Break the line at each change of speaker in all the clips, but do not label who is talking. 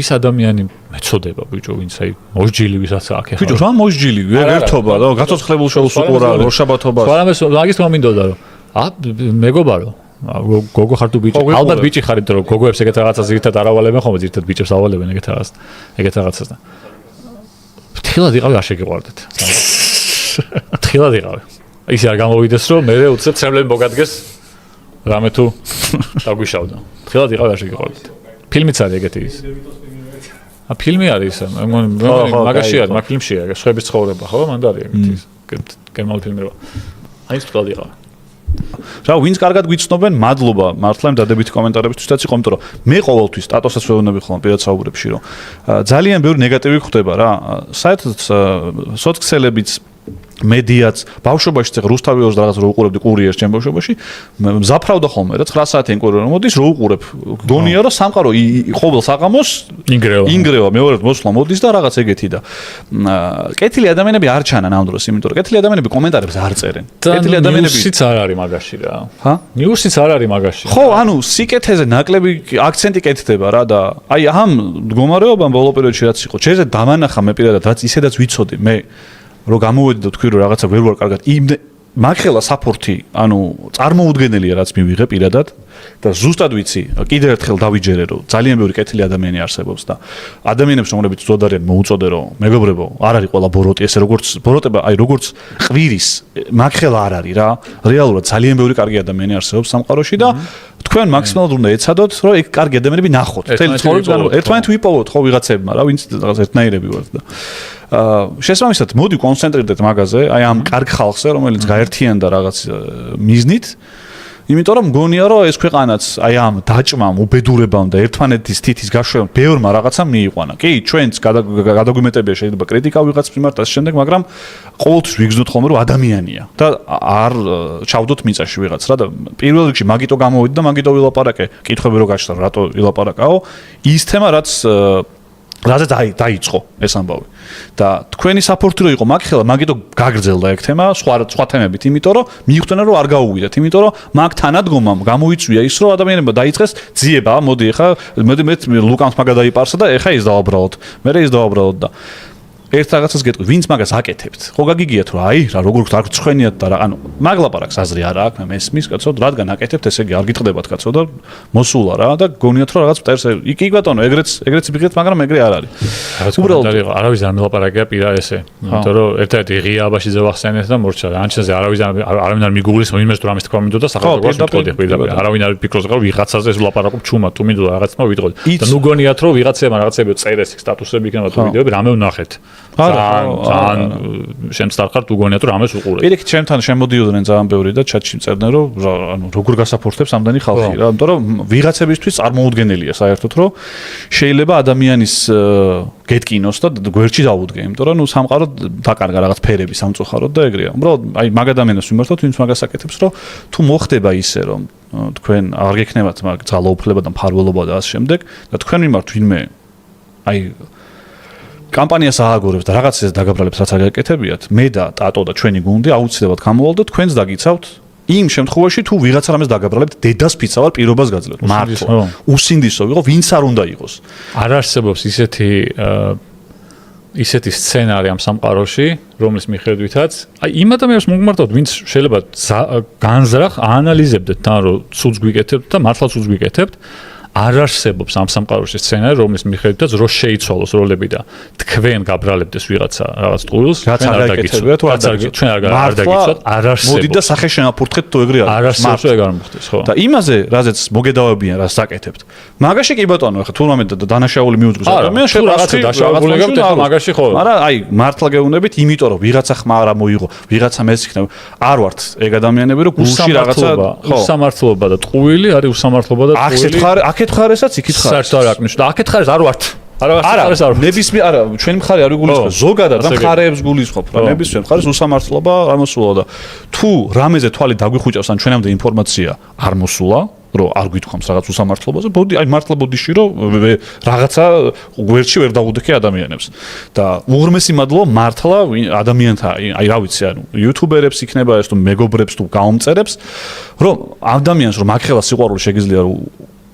ის ადამიანი მეწოდება ბიჭო, ვინც აი მოსჯილი ვისაც აქ ეხლა.
ბიჭო, რა მოსჯილი? ვერერთობა და გაცოცხლებულ შოუს უყურა, როშაბათობას.
სვარამეს მაგის რომ მინდოდა რომ მეგობარო გოგო ხარ თუ ბიჭი? ალბათ ბიჭი ხარით რომ გოგოებს ეგეთ რაღაცას ზირთად არავალებენ ხოლმე, ზირთად ბიჭებს ავალებენ ეგეთ რაღაცას და თხილად იყავი არ შეგიყვარდეთ. თხილად იყავი. ისე არ გამოვიდეს რომ მე უცებ ცემლები მოგადგეს რამე თუ დაგვიშავდა. თხილად იყავი არ შეგიყვარდეთ. ფილმიც არის ეგეთი ის. ფილმი არის ეს. მაგაში არის, მაგ ფილმშია, სხვების ცხოვრება, ხო? მანდ არის ეგეთი ის. გერმანული ფილმი რა. აი ეს თხილად იყავი. რა ვინც კარგად გვიცნობენ, მადლობა მართლა იმ დადებითი კომენტარებისთვისაც იყო, იმიტომ რომ მე ყოველთვის სტატუსას ვეუბნები ხოლმე პირად საუბრებში, რომ ძალიან ბევრი ნეგატივი ხდება რა. საერთოდ სოციალებიც მედიაც ბავშვობაში წეგ რუსთავი ორს რაღაც რო უყურებდი კურიერს ჩემ ბავშვობაში მზაფრავდა ხოლმე რა 9 საათიან კურიერი რომ მოდის რო უყურებ გონია რომ სამყარო ყოველ საღამოს ინგრევა მეორედ მოსვლა მოდის და რაღაც ეგეთი და კეთილი ადამიანები არ ჩანან ამ დროს იმიტომ რომ კეთილი ადამიანები კომენტარებს არ წერენ კეთილი ადამიანები ნიუსიც არ არის მაგაში რა ჰა ნიუსიც არ არის მაგაში ხო ანუ სიკეთეზე ნაკლები აქცენტი კეთდება რა და აი ამ მდგომარეობამ ბოლო პერიოდში რაც იყო შეიძლება დამანახა მე პირადად რაც ისედაც ვიცოდი მე რომ გამოვედი და თქვი რომ რაღაცა ვერ ვარ კარგად მაგხელა საფორთი ანუ წარმოუდგენელია რაც მივიღე პირადად და ზუსტად ვიცი კიდევ ერთხელ დავიჯერე რომ ძალიან ბევრი კეთილი ადამიანი არსებობს და ადამიანებს რომლებიც ზოდარიან მოუწოდე რომ მეგობრებო არ არის ყველა ბოროტი ესე როგორც ბოროტება აი როგორც ყვირის მაგხელა არ არის რა რეალურად ძალიან ბევრი კარგი ადამიანი არსებობს სამყაროში და თქვენ მაქსიმალურად უნდა ეცადოთ რომ ეგ კარგი ადამიანები ნახოთ თელი ცხოვრების განმავლობაში ერთმანეთს ვიპოვოთ ხო ვიღაცებმა რა ვინც რაღაც ერთნაირები ვართ და შესაბამისად მოდი კონცენტრირდეთ მაგაზე აი ამ კარგ ხალხზე რომელიც გაერთიანდა რაღაც მიზნით იმიტომ რომ მგონია რომ ეს ქვეყანაც აი ამ დაჭმამ უბედურებამ და ერთმანეთის თითის გაშვებამ ბევრმა რაღაცამ მიიყვანა კი ჩვენც გადაგვიმეტებია შეიძლება კრიტიკა ვიღაც მიმართ ამ შემდეგ მაგრამ ყოველთვის ვიგრძნოთ ხოლმე რომ ადამიანია და არ ჩავდოთ მიწაში ვიღაც რა და პირველ რიგში მაგიტო გამოვიდი და მაგიტო ვილაპარაკე კითხვები რო გაჩნდა რატო ვილაპარაკაო ის თემა რაც რაზეც დაიწყო ეს ამბავი და თქვენი საფორთი რო იყო მაგხელა მაგიტო გაგრძელდა ეგ თემა სხვა თემებით იმიტომ რომ მიხვდნენ რომ არ გაუვიდათ იმიტომ რომ მაგ თანადგომამ გამოიწვია ის რომ ადამიანებმა დაიწყეს ძიება მოდი ეხა მე ლუკანს მაგა დაიპარსა და ეხა ის დავაბრალოთ მე ის დავაბრალოთ და ერთ რაღაცას გეტყვი ვინც მაგას აკეთებთ ხო გაგიგიათ რომ აი რა როგორ არ გწხვენიათ და რა ანუ მაგლაპარაკს აზრი არა აქვს მე მესმის კაცო რადგან აკეთებთ ესე იგი არ გიტყდებათ კაცო და მოსულა რა და გონიათ რომ რაღაც მტერს იქ ბატონო ეგრეც ვიღეთ მაგრამ ეგრე არ არის უბრალოდ არავის არ მელაპარაკია პირა ესე იმიტომ რომ ერთად იღია აბაშიძე ვახსენეთ და მორჩა ანჩენზე არავინ არ მიგუგლის იმეს თუ რამეს თქვა მინდოდა სახელმწიფოს მეთქოდი პირდაპირ არავინ არ ფიქრობს რომ ვიღაცაზე ვლაპარაკობ ჩუმა თუ მინდოდა რაღაცმა ვიტყოდი და ნუ გონიათ რომ ვიღაცებმა რაღაცები წერეს სტატუსები იქნება თუ ვიდეოები რამე ვნახეთ ძალიან შემსტარხარ თუ გონიათ რომ ამას უყურებ. პირიქით ჩემთან შემოდიოდნენ ძალიან ბევრი და ჩატში წერდნენ რომ ანუ როგორ გასაფორთებს ამდენი ხალხი რა, იმიტომ რომ ვიღაცებისთვის წარმოუდგენელია საერთოდ რომ შეიძლება ადამიანის გეტკინოს და გვერდში დავუდგე, იმიტომ რომ ნუ სამყარო დაკარგა რაღაც ფერები სამწუხაროდ და ეგრეა. უბრალოდ აი მაგ ადამიანებს ვიმართოთ, ვინც მაგას აკეთებს, რომ თუ მოხდება ისე რომ თქვენ არ გექნებათ მაგ ძალაუფლება და მფარველობა და ასე შემდეგ და თქვენ მიმართ ვინმე აი კამპანიას ააგორებს და რაღაცას დაგაბრალებს რაც აგაკეთებიათ მე და ტატო და ჩვენი გუნდი აუცილებლად გამოვალ და თქვენს დაგიცავთ იმ შემთხვევაში თუ ვიღაცა რამეს დაგაბრალებთ დედას ფიცავარ პირობას გაძლევთ მართლა უსინდისო ვიყო ვინც არ უნდა იყოს არ არსებობს ისეთი სცენარი ამ სამყაროში რომლის მიხედვითაც აი იმ ადამიანებს მოგმართოთ ვინც შეიძლება განზრახ აანალიზებდეთ თან რომ ცუდს გვიკეთებთ და მართლა ცუდს გვიკეთებთ არ არსებობს ამ სამყაროში სცენარი რომლის მიხედვითაც რო შეიცვალოს როლები და თქვენ გაბრალებდეს ვიღაცა რაღაც ტყუილს
ჩვენ არ დაგიცვათ
ჩვენ არ დაგიცვათ არ არსებობს
მოდი და სახე შემაფურთხეთ თუ ეგრე
არ არსებობს ეგ არ მოხდეს ხო
და იმაზე რაზეც მოგედავებიან რას საკეთებთ მაგაში კი ბატონო ახლა თურმე დანაშაული მიუძღვის ადამიანს
რაღაცა დაშავებულებთ ახლა მაგაში ხო
მაგრამ აი მართლა გეუბნებით იმიტომ რომ ვიღაცა ხმა არა მოიღო ვიღაცა მეც იქნება არ ვართ ეგ ადამიანები რომ გულში რაღაცა
უსამართლობა და ტყუილი არის უსამართლობა და ტყუილი
აქეთ ხარესაც იქით ხარ
საერთოდ არ აღნიშნავ და აქეთ ხარეს არ ვართ
არა ნებისმიერ არა ჩვენი მხარე არ ვიგულისხმობ ზოგადად და მხარეებს გულისხმობ რა ნებისმიერ მხარეს უსამართლობა არ მოსულა და თუ რამეზე თვალი დაგვიხუჭავს ან ჩვენამდე ინფორმაცია არ მოსულა რომ არ გვითხოვს რაღაც უსამართლობაზე ბოდი აი მართლა ბოდიში რომ რაღაცა გვერდში ვერ დაუდექე ადამიანებს და უღრმესი მადლობა მართლა ადამიანთა აი რა ვიცი ანუ იუთუბერებს იქნება ეს თუ მეგობრებს თუ გაომწერებს რომ ადამიანს რომ მაგხელა სიყვარული შეგიძლია რომ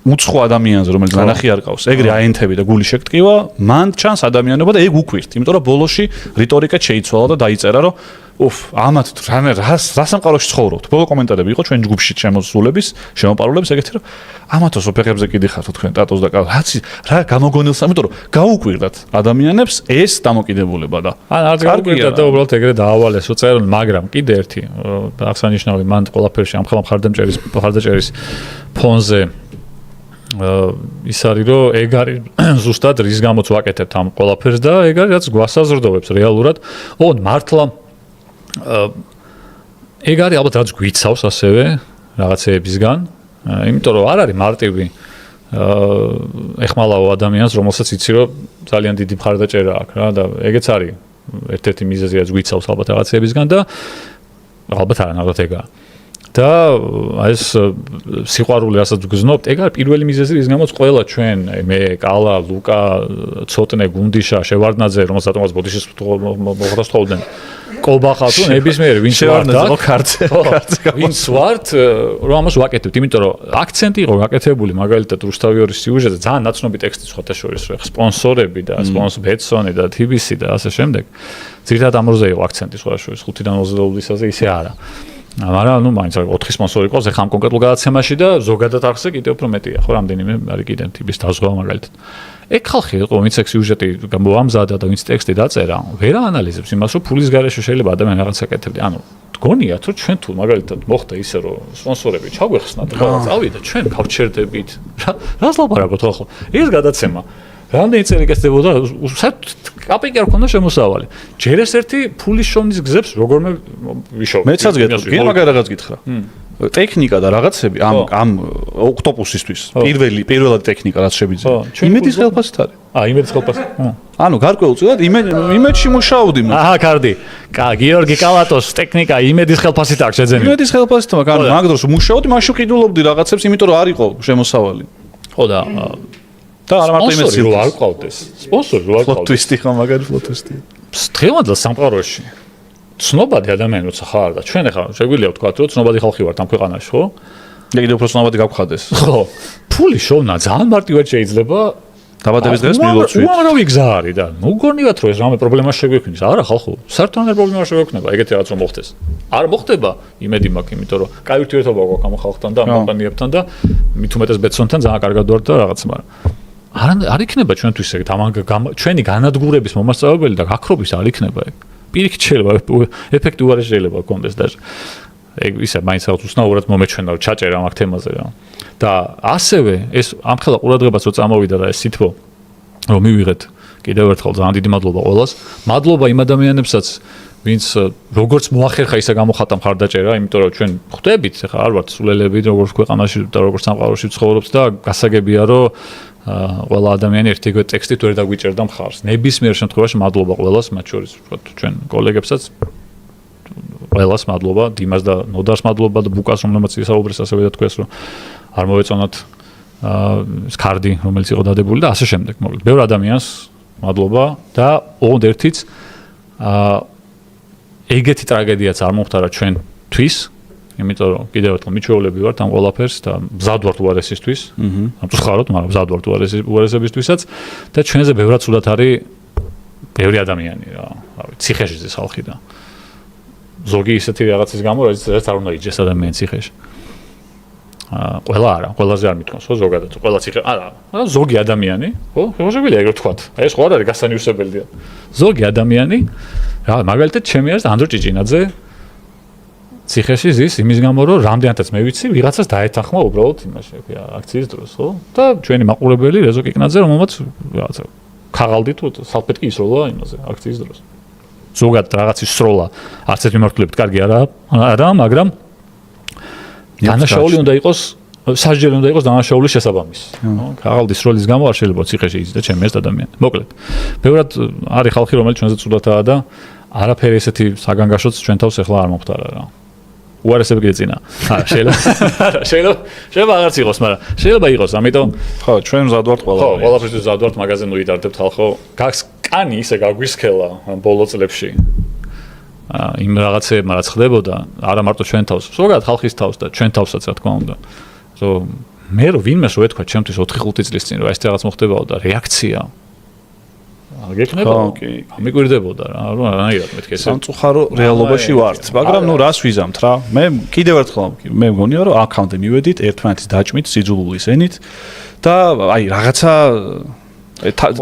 უცხო ადამიანზე, რომელიც ნანახი არ ყავს, ეგრე აენთები და გული შეგტკივა, მან ჩანს ადამიანობა და ეგ უკვირთ, იმიტომ რომ ბოლოში რიტორიკა შეიცვალა და დაიწერა, რომ ამათ რას სამყაროში ცხოვრობთ. ბოლო კომენტარები იყო ჩვენ ჯგუფში შემოსულების, შემოპარულების ეგეთი, რომ ამათოსოფეხებზე კიდე ხართ თქვენ ტატოს და რა გამოგონილს, იმიტომ რომ გაუკვირდათ ადამიანებს ეს დამოკიდებულება და
არც გაუკვირდათ და უბრალოდ ეგრე დაავალეს, რომ წერენ, მაგრამ კიდე ერთი აღსანიშნავი მან ყველაფერში ამ მხარდაჭერის ფონზე ის არის რომ ეგ არის ზუსტად რის გამოც ვაკეთებთ ამ ყველაფერს და ეგ არის რაც გვასაზრდოებს რეალურად. მართლა ეგ არის ალბათ რაც გვიცავს ასევე რაღაცეებისგან, იმიტომ რომ არ არის მარტივი ეხმალაო ადამიანს, რომელსაც იცი რომ ძალიან დიდი მხარდაჭერა აქვს რა და ეგეც არის ერთ-ერთი მიზეზი რაც გვიცავს ალბათ რაღაცეებისგან და ალბათ არანაირად ეგაა. და ეს სიყვარული რასაც გგზნობთ, ეგ არის პირველი მიზეზი, რის გამოც ყველა ჩვენ, მე, კალა, ლუკა, ცოტნე, გუნდიშა, შევარდნაძე, რომელსაც ბოდიშის მოხდას თხოვდნენ. კოლბახალს ნებისმიერ ვინც ვართ, რომ ამას ვაკეთებთ, იმიტომ რომ აქცენტი იყო გაკეთებული მაგალითად რუსთავიორის სიუჟეტზე, ძალიან ნაცნობი ტექსტი სხვათა შორის, სპონსორები და ბეტსონი და TBC და ასე შემდეგ. ძირითადად ამაზე იყო აქცენტი სხვათა შორის 5-დან 20-ისაზე ისე არა. მაგრამ მაინც 4 სპონსორი ყავს ახლა ამ კონკრეტულ გადაცემაში და ზოგადად ახსე კიდევ უფრო მეტია, ხო, რამდენიმე არის კიდე TBC დაზღვა მაგალითად. ეგ ხალხი იყო, ვინც ეგ სიუჟეტი გამოამზადა და ვინც ტექსტი დაწერა, ვერ აანალიზებს იმას, რომ ფულის გარეშე შეიძლება ადამიანი რაღაც აკეთებდეს. გონიათ, რომ ჩვენ თუ მაგალითად მოხდა ისე, რომ სპონსორები ჩაგვეხსნათ და წავიდა, ჩვენ გავჩერდებით. რას ლაპარაკობთ ახლა? ეს გადაცემა რამდენი წელი გასდებოდა, კაპიკი არ ქონდა შემოსავალი. ჯერ ეს ერთი ფულის შოვნის გზებს როგორმე ვიშოვე.
მეცაც გეტყვი, მაგარ რაღაც გითხრა. ტექნიკა და რაღაცები ამ ოქტოპუსისთვის პირველად ტექნიკა რაც შევიძინე. იმედის ხელფასით არის.
იმედის ხელფასით.
გარკვეულწილად იმედში მუშაობდი.
კარდი. გიორგი კალატოს ტექნიკა იმედის ხელფასით აქვს შეძენილი.
იმედის ხელფასით მაგ დროს მუშაობდი, მაშინ ყიდულობდი რაღაცებს, იმიტომ რომ არ იყო შემოსავალი.
ხო და არა მარტო იმედში რომ არ ყავდეს. სპონსორი რო არ ყავდეს.
ფლოტვისტი ხომ მაგარი ფლოტვისტი.
დღევანდელ სამყაროში ცნობადი ადამიანი როცა ხარ და ჩვენ ახლა შეგვიძლია ვთქვათ რომ ცნობადი ხალხი ვართ ამ ქვეყანაში, ხო?
კიდევ უფრო ცნობადი გავხადეს.
ხო. ფული შოვნა ძალიან მარტივად შეიძლება
დაბადების დღეს მილოცვით.
უამრავი გზა არის და მოგონივათ რომ ეს რამე პრობლემა შეგვექმნის. არა ხალხო, საერთოდ არ პრობლემა შეგვექმნება, ეგეთი რაღაც რომ მოხდეს. არ მოხდება, იმედი მაქვს, იმიტომ რომ კაი ურთიერთობა გვაქვს ამ ხალხთან და ამ კომპანიებთან და მით უმეტეს ბეტსონთან ძალიან კარგად ვართ და რაღაც, მაგრამ არ იქნება ჩვენთვის ეგ ჩვენი განადგურების მომასწავლებელი და გაქრობის არ იქნება ეგ. პირიქით შეიძლება ეფექტი უარი შეიძლება გქონდეს და ეგ ისე მაინც რაღაც უცნაურად მომეჩვენა რომ ჩაჭერა ამ თემაზე რა. და ასევე ეს ამხელა ყურადღებას რო წამოვიდა და ეს სითბო რომ მივიღეთ კიდევ ერთხელ ძალიან დიდი მადლობა ყველას. მადლობა იმ ადამიანებსაც ვინც როგორც მოახერხა ისა გამოხატა მხარდაჭერა, იმიტომ რომ ჩვენ ხვდებით ახლა არ ვართ სულელები როგორც ქვეყანაში და როგორც სამყაროში ცხოვრობთ და გასაგებია რომ ყველა ადამიანი ერთიგივე ტექსტით ვერ დაგვიჭერდა მხარს. ნებისმიერ შემთხვევაში მადლობა ყველას, მათ შორის ვთქვათ ჩვენ კოლეგებსაც ყველას მადლობა, დიმას და ნოდარს მადლობა და ბუკას რომელმაც ისაუბრეს ასევე და თქვეს რომ არ მოვეწონათ ეს კარდი რომელიც იყო დადებული და ასე შემდეგ. მოკლედ ბევრ ადამიანს მადლობა და ოღონდ ერთიც ეგეთი ტრაგედიაც არ მომხდარა ჩვენთვის, იმიტომ რომ კიდევ ერთხელ მიჩვეულები ვართ ამ ყველაფერს და მზად ვართ უარესისთვის. ამ წუხაროთ, მაგრამ მზად ვართ უარესებისთვისაც და ჩვენზე ბევრად სულად არის ბევრი ადამიანი რა, ციხეში ზის ხალხი და ზოგი ისეთი რაღაცის გამო, რაც არ უნდა იჯდეს ადამიანის ციხეში. ყველა არა, ყველაზე არ მithkons, ხო, ზოგადად, ყველა ციხე, არა, ზოგი ადამიანი, ხო, შეგვიძლია ეგრე ვთქვათ. აი ეს ხო არ არის გასანიუსებელია. ზოგი ადამიანი, რა, მაგალითად, ჩემი არის ანდრო ჭიჭინაძე ციხეში ზის იმის გამო, რომ რამდენადაც მე ვიცი, ვიღაცას დაეთანხმა უბრალოდ იმაში, აქციის დროს, ხო? და ჩვენი მაყურებელი რეზო კიკნაძე, რომელმაც რაღაცა ქაღალდი თუ სალფეტკი ისროლა იმაზე, აქციის დროს. ზოგადად რაღაცის სროლა, არც ერთ მიმართულებით კარგი არა, მაგრამ დანაშაული უნდა იყოს, სასჯელი უნდა იყოს დანაშაულის შესაბამისი. ქაღალდის სროლის გამო არ შეიძლება ციხეში იზიდე ჩემი ეს ადამიანი. მოკლედ, ბევრად არის ხალხი, რომელიც ჩვენზე ცუდათაა და არაფერი ესეთი საგანგაშოც ჩვენ თავს ახლა არ მომხდარა რა. უარესები კიდე წინა. შეიძლება აღარც იყოს, მაგრამ შეიძლება იყოს, ამიტომ
ხო, ჩვენ მზად ვართ ყველა.
ხო, ყველაფერთვის მზად ვართ, მაგაზე ნუ იდარდებთ ხალხო. გაქვს კანი ისე გაგვისქელა ამ ბოლო წლებში. იმ რაღაცებმა რაც ხდებოდა, არა მარტო ჩვენ თავს, ზოგადად ხალხის თავს და ჩვენ თავსაც რა თქმა უნდა. რომ მე რო ვინმეს რო ეთქვა ჩემთვის 4-5 წლის წინ რომ ეს რაღაც მოხდებაო და რეაქცია გეკნება მიგვირდებოდა რა რომ არანაირად მეთქე ესე
სამწუხარო რეალობაში ვართ მაგრამ ნუ რას ვიზამთ რა მე კიდევ ერთხელ მე მგონია რომ აქამდე მივედით ერთმანეთის დაჭმით სიძულვილის ენით და აი რაღაცა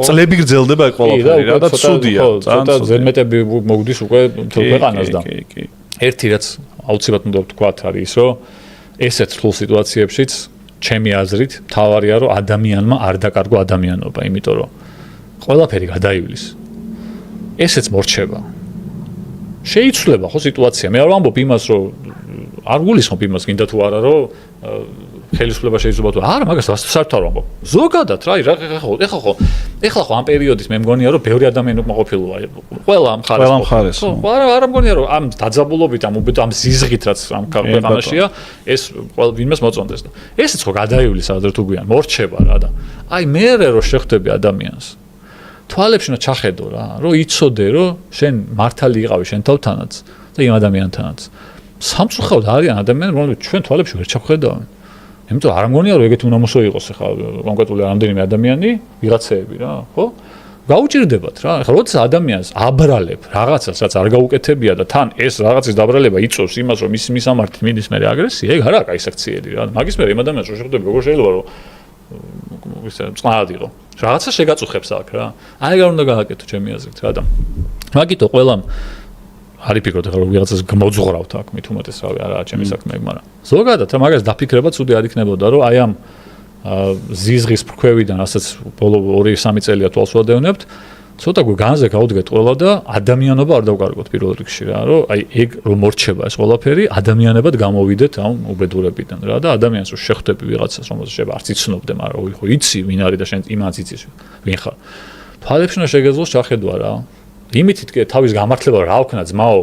წლები გრძელდება ყველაფერი რა და ცუდია
ცოტა ზედმეტები მოგდის უკვე მთელ ქვეყანას და ერთი რაც აუცილებლად უნდა ვთქვათ არის ის რომ ესეთ სრულ სიტუაციებშიც ჩემი აზრით მთავარია რომ ადამიანმა არ დაკარგო ადამიანობა იმიტომ რომ ყველაფერი გადაივლის ესეც მორჩება შეიცვლება ხო სიტუაცია მე არ ვამბობ იმას რომ არ გულისხმობ იმას გინდა თუ არა რომ ხელისუფლება შეიძლება თუ არა მაგას საერთოდ არ ვამბობ ზოგადად რა ეხლა ხო ამ პერიოდის მე მგონია რომ ბევრი ადამიანი უკმაყოფილოა ყველა ამ ხარეს ხო არა მგონია რომ ამ დაძაბულობით ამ ზიზღით რაც ამ ქვეყანაშია ეს ვინმეს მოწონდეს და ესეც ხო გადაივლის ადრე თუ გვიან მორჩება რა და აი მე რო შეხვდები ადამიანს თვალებში უნდა ჩახედო რა რომ იცოდე რომ შენ მართალი იყავი შენ თავთანაც და იმ ადამიანთანაც სამწუხაროდ არიან ადამიანები რომლებიც ჩვენ თვალებში ვერ ჩავხედავენ იმიტომ არ მგონია რომ ეგეთ უნამოსო იყოს ახლა კონკრეტული რამდენიმე ადამიანი ვიღაცეები რა ხო გაუჭირდებათ რა ახლა როცა ადამიანს აბრალებ რაღაცას რაც არ გაუკეთებია და თან ეს რაღაცის დაბრალება იწვევს იმას რომ მის მისამართით მიდის მე აგრესია ეგ არაა კაი საქციელი რა მაგის მე იმ ადამიანს რო შეხვდები როგორ შეიძლება რომ ისე წყნარად იყო რაღაცა შეგაწუხებს აქ რა აი რა უნდა გააკეთო ჩემი აზრით რა და მაგითო ყველამ არ იფიქროთ ახლა რომ ვიღაცას მოძღრავთ აქ მით უმეტეს რავი არაა ჩემი საქმე მაგრამ ზოგადად რა მაგას დაფიქრება ცუდი არ იქნებოდა რომ აი ამ ზიზღის ფრქვევიდან რასაც ბოლო 2-3 წელია თვალს ვადევნებთ ცოტა განზე გავუდგეთ ყველა და ადამიანობა არ დავკარგოთ პირველ რიგში რა რომ აი ეგ რომ მორჩება ეს ყველაფერი ადამიანებად გამოვიდეთ ამ უბედურებიდან რა და ადამიანს რო შეხვდები ვიღაცას რომელსაც შეიძლება არც იცნობდე მაგრამ ხო იცი ვინ არის და შენ იმას იცის ვინ ხარ თვალებში უნდა შეგეძლოს ჩახედვა რა იმითით კი თავის გამართლება რა ვქნა ძმაო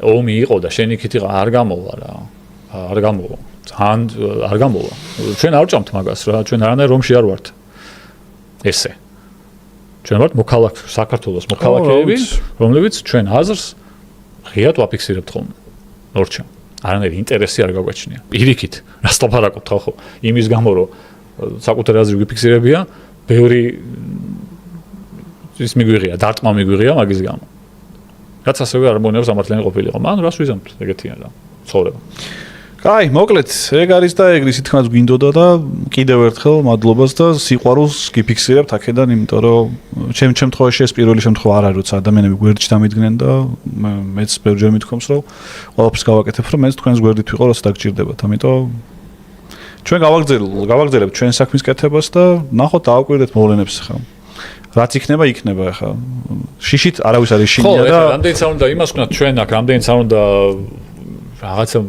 ომი იყო და შენ იქით იყო არ გამოვა რა არ გამოვა ძალიან არ გამოვა ჩვენ არ ვჭამთ მაგას რა ჩვენ არანაირ რომში არ ვართ ესე ჩვენ ვართ მოქალაქე საქართველოს მოქალაქეები რომლებიც ჩვენ აზრს ღიად ვაფიქსირებთ ხოლმე ნორჩა არანაირი ინტერესი არ გაგვაჩნია პირიქით რას ლაპარაკობთ ხო იმის გამო რომ საკუთარი აზრი ვიფიქსირებია ბევრი ის მიგვიღია დარტყმა მიგვიღია მაგის გამო რაც ასევე არ მგონია სამართლიანი ყოფილიყო მან რას ვიზამთ ეგეთია რა ცხოვრება კაი მოკლედ ეგ არის და ეგ რისი თქმაც გვინდოდა და კიდევ ერთხელ მადლობას და სიყვარულს გიფიქსირებთ აქედან იმიტომ რომ ჩემ შემთხვევაში ეს პირველი შემთხვევა არ არის როცა ადამიანები გვერდში დამიდგნენ და მეც ბევრჯერ მithქვამს რომ ყველაფერს გავაკეთებ რომ მეც თქვენს გვერდით ვიყო როცა დაგჭირდებათ ამიტომ ჩვენ გავაგრძელებთ ჩვენ საქმის კეთებას და ნახოთ დავაკვირდეთ მოვლენებს ხა რაც იქნება ხა შიშით არავის არის შინია და რამდენიც არ უნდა იმას ვქნათ ჩვენ აქ რამდენიც არ უნდა რაღაცა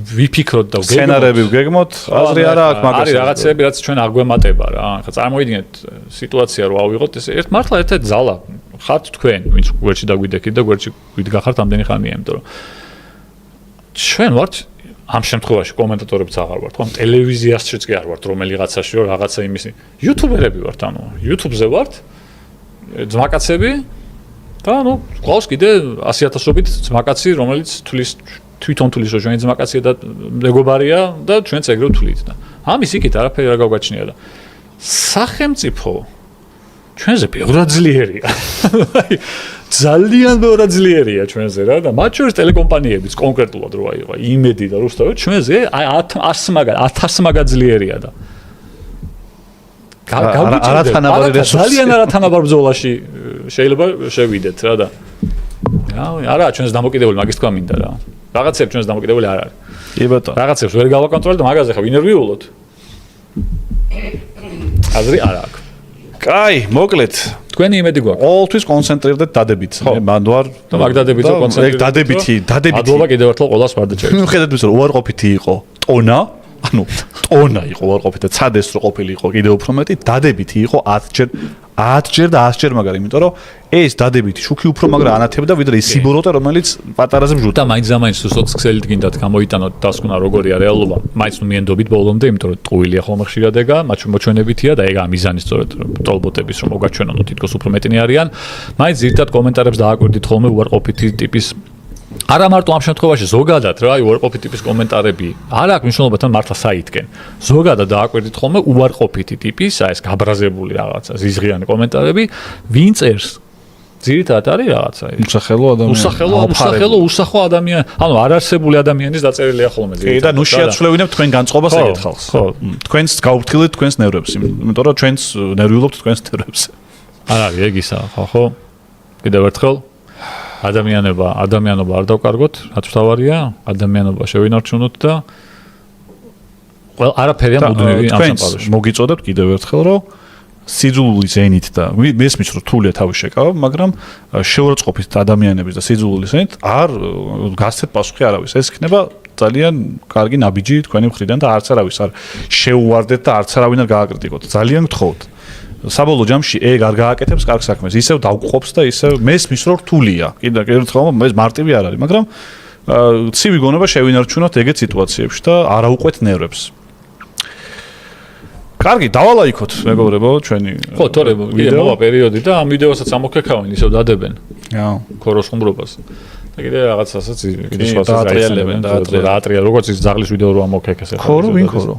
ვიფიქროთ და
სცენარები ვგეგმოთ აზრი არა აქვს მაგას
არის რაღაცები რაც ჩვენ არ გვემატება რა ხა წარმოიდგინეთ სიტუაცია რო ავიღოთ ეს მართლა ერთ-ერთი ძალა ხართ თქვენ ვინც გვერდში დაგვიდექით და გვერდში ვიდგახართ ამდენი ხანია იმიტომ რომ ჩვენ ვართ ამ შემთხვევაში კომენტატორებიც აღარ ვართ ხო ტელევიზიაშიც კი არ ვართ რომელიღაცაში რომ რაღაცა იმისი იუთუბერები ვართ ანუ იუთუბზე ვართ ძმაკაცები და ნუ ყავს კიდე 100,000-ობით ძმაკაცი რომელიც თვითონ თulis რომ ჩვენი ძმაკაცია და მეგობარია და ჩვენც ეგრე ვთვლით და ამის იქით არაფერი არ გავგაჩნია და სახელმწიფო ჩვენზე ბევრად ძლიერია აი ძალიან ბევრად ძლიერია ჩვენზე რა და მათ შორის ტელეკომპანიებიც კონკრეტულად რო აიღო იმედი და რუსთავი ჩვენზე აი 1000 მაგა ძლიერია და ძალიან არათანაბარ ბრძოლაში შეიძლება შევიდეთ რა და არა ჩვენს დამოკიდებული მაგის თქვა მინდა რა რაღაცებს ჩვენს დამოკიდებული არ არის
კი ბატონო
რაღაცებს ვერ გავაკონტროლებ და მაგაზე ხა ვინერვიულოთ აზრი არ აქვს
კაი მოკლედ
თქვენი იმედი გვაქვს
ყოველთვის კონცენტრირდეთ დადებით მე მანდ ვარ
და მაგ დადებითო
კონცენტრირდეთ დადებითი
მადლობა კიდევ ერთხელ ყველას ვარ და ჩემს
ხედავთ ის რომ უარყოფითი იყო ტონა ანუ ტონა იყო უარყოფითი და ცადეს რო ყოფილიყო კიდევ უფრო მეტი დადებითი იყო 10 და 100 მაგარი იმიტომ რომ ეს დადებითი შუქი უფრო მაგრა ანათებდა ვიდრე ის სიბოროტე რომელიც პატარაზე ბჟუდა
და მაინც სოციალით გინდათ გამოიტანოთ დასკვნა როგორია რეალობა მაინც ნუ მიენდობით ბოლომდე იმიტომ რომ ტყუილია ხოლმე ხშირად ეგა მოჩვენებითია და ეგა მიზანი სწორედ ტროლბოტების რომ მოგაჩვენონ თითქოს უფრო მეტნი არიან მაინც ზირთად კომენტარებს დააკვირდით ხოლმე უარყოფითი ტიპის არა მარტო ამ შემთხვევაში ზოგადად რა უარყოფითი ტიპის კომენტარები არ აქვს მნიშვნელობა თან მართლა საითკენ ზოგადად დააკვირდით ხოლმე უარყოფითი ტიპის აი ეს გაბრაზებული რაღაცა ზიზღიანი კომენტარები ვინ წერს ძირითადად არის რაღაცა უსახელო ადამიანი ანუ არარსებული ადამიანის დაწერილია ხოლმე
ძირითადად და ნუ შეაცვლევინებ თქვენ განწყობას ეგეთ ხალხს
ხო
თქვენს გაუფრთხილეთ თქვენს ნერვებს იმიტომ რომ ჩვენს ნერვიულობთ თქვენს ნერვებს
არ არის ეგ ისა ხო კიდევ ერთხელ ადამიანობა არ დავკარგოთ, რაც თავარია, ადამიანობა შევინარჩუნოთ და არაფერია მუდმივი ამ სამყაროში.
მოგიწოდეთ კიდევ ერთხელ, რომ სიძულვილის ენით და მესმის რომ თულია თავი შეკავა, მაგრამ შეურაცხყოფით ადამიანების და სიძულვილის ენით არ გასცეთ პასუხი არავის. ეს იქნება ძალიან კარგი ნაბიჯი თქვენი მხრიდან და არც არავის არ შეუვარდეთ და არც არავინ არ გააკრიტიკოთ. ძალიან გთხოვთ. საბოლოო ჯამში ეგ არ გააკეთებს კარგ საქმეს. ისევ დავგყოფს და ისევ მესმის რომ რთულია. კიდევ ერთხელ ეს მარტივი არ არის, მაგრამ ცივი გონება შევინარჩუნოთ ეგეთ სიტუაციებში და არა უყვეთ ნერვებს. კარგი, დავალაიქოთ, მეგობრებო, ჩვენი
ხო, თორე მოვა პერიოდი და ამ ვიდეოსაც ამოქეკავენ, ისევ დადებენ. ქოროს ხუმრობას. და კიდე რაღაცასაც კიდე სხვასაც
დაატრიალებენ,
დაატრიალ, როგორც ის ზაღლის ვიდეო რო ამოქეკეს ახლა.
ქორო, ვინ ქორო?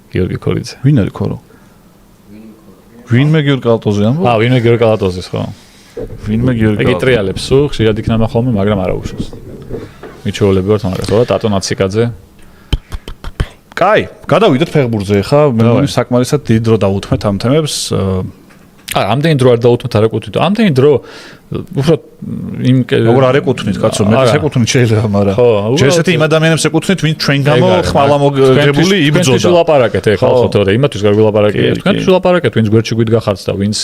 გიორგი ქორიძე.
ვინ არის ქორო? ვინმე გიორგი კალატოზი ამბობ?
ვინმე გიორგი კალატოზის ხო.
ვინმე გიორგი
კალატოზი. ეგ ტრიალებს სულ, ხშირად იქნება ხოლმე, მაგრამ არა უშავს. მიჩვეულები ვართ მაგას, რა ტატო ნაციკაძე.
კაი, გადავიდეთ ფეხბურთზე ხა, მე მგონი საკმარისად დიდ დრო დავუთმეთ ამ თემებს.
არა, ამდენი დრო არ დავუთმეთ, არ ეკუთვნით. ამდენი დრო უბრალოდ იმ
როგორ არ ეკუთვნით, კაცო, მე ეკუთვნით შეიძლება, მაგრამ ჯერ ესეთი იმ ადამიანებს ეკუთვნით, ვინც ჩვენ გამო ხმალამოგებული იბრძოდა.
თქვენ ვილაპარაკეთ ეხლა ხო თორე იმათვის გავილაპარაკეთ. თქვენ ვილაპარაკეთ, ვინც გვერდში გვიდგახართ და ვინც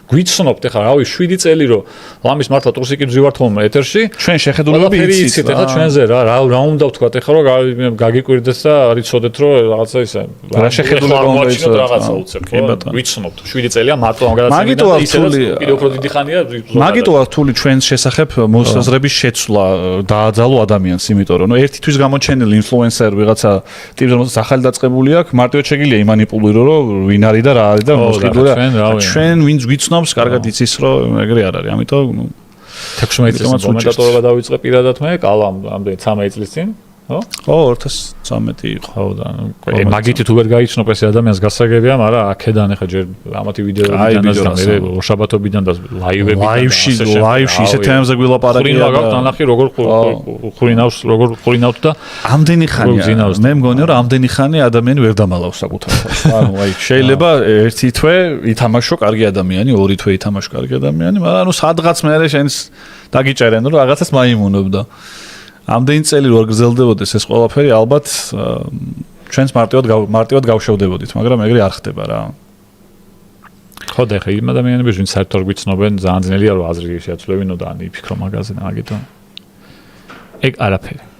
გვიცნობთ ეხლა რავი 7 წელი რომ ლამის მართლა ტურსიკი ვზივართ ხოლმე ეთერში
ჩვენ შეხედულებები
იცით ეხლა ჩვენზე რა უნდა ვთქვათ ეხლა რომ გაგიკვირდეთ და არიცოდეთ რომ რაღაცა ისა
რა შეხედულება უნდა იცოდეთ
რაღაცა უცებ ხო ვიცნობთ 7 წელია მარტო ამ გადაცემიდან და ისედაც კიდევ უფრო დიდი ხანია
მაგიტო რთული ჩვენს შესახებ მოსაზრების შეცვლა დააძალო ადამიანს იმიტომ რომ ერთი თვის გამოჩენილი ინფლუენსერ ვიღაცა ტიპს რომელსაც ახალი დაწყებული აქვს მარტივად შეგიძლია იმანიპულირო რომ ვინ არის და რა არის და მოსყიდურა ჩვენ ვინც გვიცნობს კარგად იცის რომ ეგრე არ არის ამიტომ
16 წელს კომენტატორობა დავიწყე პირადად მე კალამ ამდენი 13 წლის წინ ხო?
ხო 2013 იყო.
ხო და მაგითი თუ ვერ გაიცნობ ეს ადამიანს გასაგებია, მაგრამ აქედან ახლა ჯერ ამათი ვიდეოებიდანაც და მე შაბათობიდან და ლაივში
ისეთ თემებზე გვილაპარაკია
და ნახი როგორ ხურინავს და
ამდენი ხანია. მე მგონია რომ ამდენი ხანი ადამიანი ვერ დამალავს საკუთარ თავს. ანუ აი შეიძლება ერთი თვე ითამაშო კარგი ადამიანი, ორი თვე ითამაშო კარგი ადამიანი, მაგრამ ანუ სადღაც მე შენს დაგიჭერენ რომ რაღაცას მაიმუნებ და ამდენი წელი რო გრძელდებოდეს ეს ყველაფერი ალბათ ჩვენს მარტივად გავშევდებოდით, მაგრამ ეგრე არ ხდება რა.
ხო და ხა იმ ადამიანებს ვინც საერთოდ გვიცნობენ, ძალიან ძნელია რომ აზრი შეაცვლევინო და იფიქრო მაგაზე და მაგითო. ეგ არაფერი.